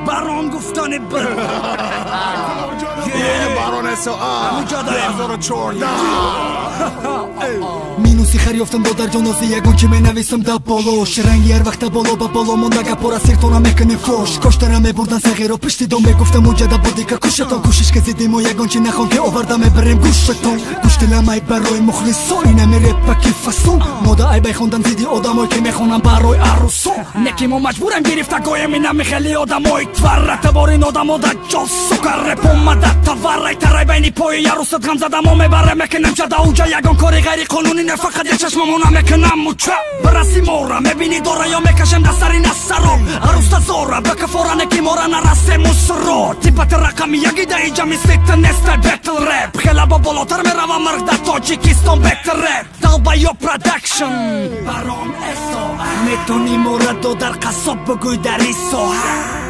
برام گفتن بر بارون همونجا دارم Минуси хариёфтам бо дар ҷонози ягон ки менависам да болош ранги ҳар вақта боло ба боло монда гапора сиртона мекунем фош коштара мебурдан сағиро пишти дом мегуфтам уҷада будика кушатон кӯшиш ки зидимо ягон чи нахон ки оварда мебарем гӯштатон гӯштиламай барои мухлисони намерепа ки фасон мода айбай хондан зиди одамой ки мехонам барои арусон неки мо маҷбурам гирифта гоеминами хели одамои тварра таборин одамода ҷосука реп омада таваррай тарай байни пои ярусат ғамзада мо мебарем мекунем чада уҷа ягон кори ғайриқонунӣ не фақат я чашмамона мекунам муча бараси мора мебини дора ё мекашем дастари насаро аруста зора ба кафора неки мора нарасе мусро типати рақами ягида иҷа мислита неста бетл реп хела ба болотар мерава мирда тоҷикистон бетл реп далба ё продакшн баром эсоа метони морадо дар қасоб бугӯй дар исоа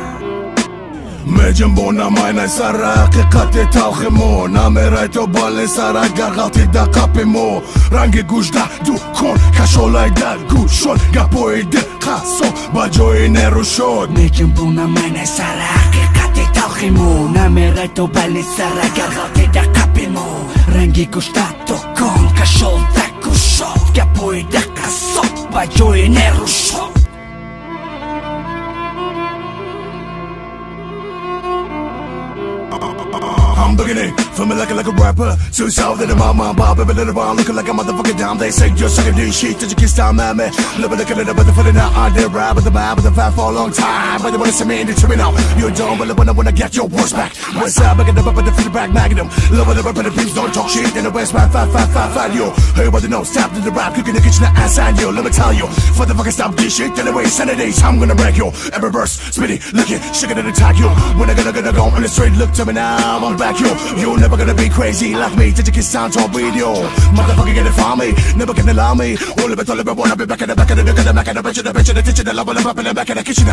Međem bona majna sara haqiqati talximo Nameray to bale sara gargalti da kapimo Rangi gushda dukon kasholayda gushon Gapoyde qaso bajoyi nerushod Međem bona majna sara haqiqati talximo Nameray to bale sara gargalti da kapimo Rangi gushda dukon kasholayda gushon Gapoyde qaso bajoyi nerushod I'm beginning, feeling like a rapper. Too south in the mama, Bob, every little while looking like a motherfucking down. They say you're sucking this shit, Tajikistan, man, man. Living like a little bit of fun out on their rap with the vibe with the fat for a long time. But they wanna see me in the tree now. You don't really wanna get your worst back. West side, back in the up with the feedback magnum. Love with the rap and the peeps don't talk shit. In the west, fat, yo. Everybody knows, tap to the rap, cooking the kitchen and sign you. Let me tell you, for the fucking stop this shit. Anyway, Saturdays, I'm gonna break you. Every verse, spitty, licking, shaking and attack you. When I gonna go on the straight, look to me now, I'm back you. You're never gonna be crazy like me. Tajikistan top video. Motherfucker get it from me. Never gonna allow me. All of it, wanna be back in the back of the back of the back of the bitch in the kitchen. The love of the up in the back of the kitchen.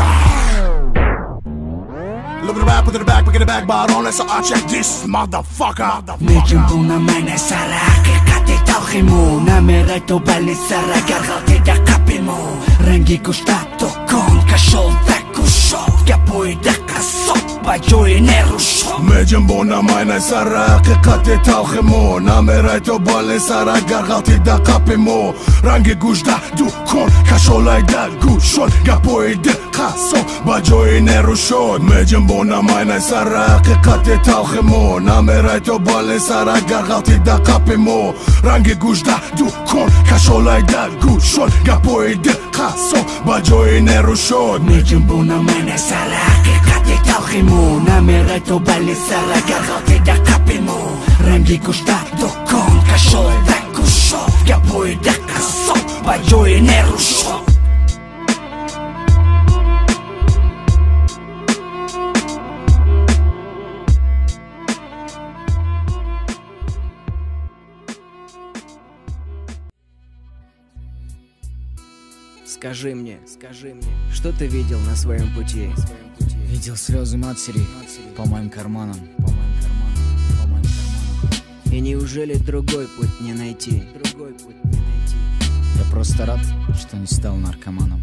Look at the rap, put it in the back of the bar on. So I check this motherfucker. Međem bona majna sara haqiqati talximo Nameray to bale sara gargalti da kapimo Rangi gushda dukon kasholayda gushon Gapoyde qaso bajoyi nerushod Međem bona majna sara haqiqati talximo Nameray to bale sara gargalti da kapimo Rangi gushda dukon kasholayda gushon Gapoyde qaso bajoyi nerushod Međem bona majna sara haqiqati talximo Nameray to bale sara gargalti da kapimo Rangi gushda dukon kasholayda gushon Gapoyde qaso bajoyi nerushod Međem bona majna sara haqiqati talximo Nameray to bale sara gargalti da kapimo Rangi gushda dukon kasholayda gushon Gapoyde qaso bajoyi nerushod Скажи мне, что ты видел на своем пути? Видел слезы матери по моим карманам. И неужели другой путь не найти? Я просто рад, что не стал наркоманом.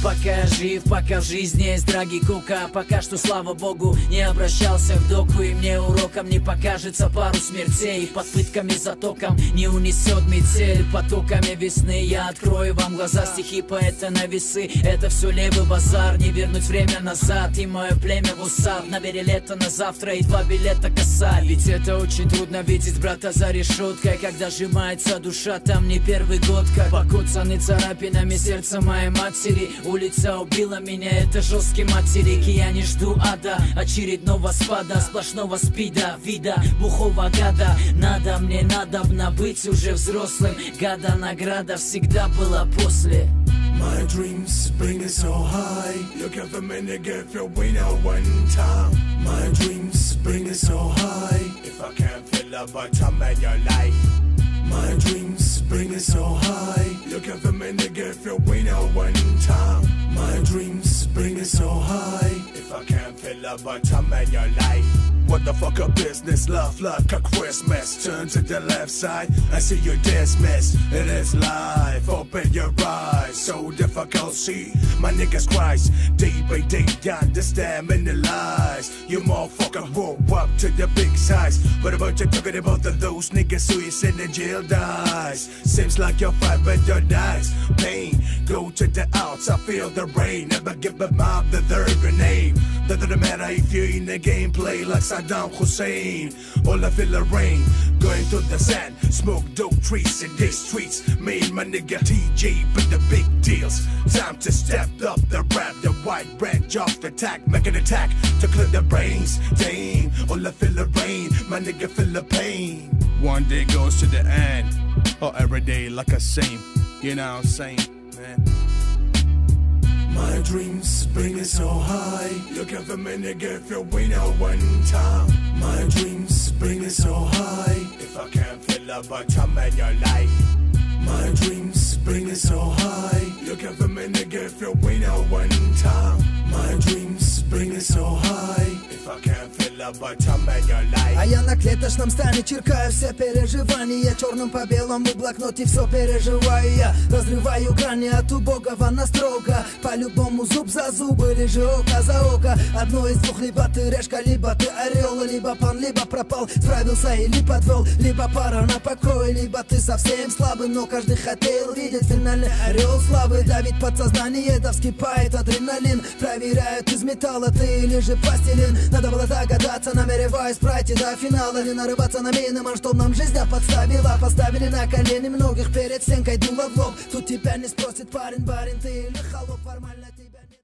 Пока я жив, пока в жизни есть драги кука. Пока что, слава богу, не обращался к доку. И мне уроком не покажется пару смертей. Под пытками затоком не унесет метель. Потоками весны я открою вам глаза. Стихи поэта на весы, это все левый базар. Не вернуть время назад и мое племя в усад. Набери лето на завтра и 2 билета косарь. Ведь это очень трудно видеть брата за решеткой. Когда сжимается душа, там не первый год. Как покоцаны царапинами сердца моей матери. Улица убила меня, это жесткий материк. И я не жду ада, очередного спада, сплошного спида, вида, бухого гада. Мне надобно быть уже взрослым. Гада награда всегда была после. My dreams bring me so high. Look at the men that get your way now one time. My dreams bring me so high. If I can't fill up a time in your life. My dreams bring me so high. Look at the men that get your way now one time. My dreams bring me so high. If I can't fill up a time in your life. what the fuck a business? Love like a Christmas. Turn to the left side, I see you dismiss. It is life, open your eyes. So difficult, see my niggas cries. Day by day, understand many lies. You motherfucker grow up to the big size. What about you talking about those niggas who is in the jail dies? Seems like you're fight but you're nice. Pain, go to the outs, I feel the rain. Never give a mob the third grenade. Doesn't matter if you're in the gameplay like Saddam Hussein. All I feel the rain, going through the sand. Smoke dope trees in these streets. Me and my nigga TJ, but the big deals. Time to step up the rap, the white branch off the tack. Make an attack to clear the brains. Dang, all I feel the rain, my nigga feel the pain. One day goes to the end, or every day like a same. You know what I'm saying, man? My dreams bring it so high. Looking for me nigga if you win at one time. My dreams bring it so high. If I can't feel the bottom in your life. My dreams bring it so high. Looking for me nigga if you win at one time. My dreams bring it so high. If I can't feel the bottom in your life. А я на клеточном стане черкаю все переживания. Черным по белому в блокноте все переживаю я. Разрываю грани от убогого на строго. По-любому зуб за зуб или же око за око. Одно из двух, либо ты решка, либо ты орел. Либо пан, либо пропал, справился или подвел. Либо пара на покой, либо ты совсем слабый. Но каждый хотел видеть финальный орел славы. Давить подсознание, да вскипает адреналин. Проверяют из металла ты или же пластилин. Надо было догадаться, намереваясь пройти до финала. Не нарываться на минимум, что нам жизнь подставила. Поставили на колени многих перед стенкой, дуло в лоб. Тут тебя не спросит парень, барин, ты или холоп, формально тебя.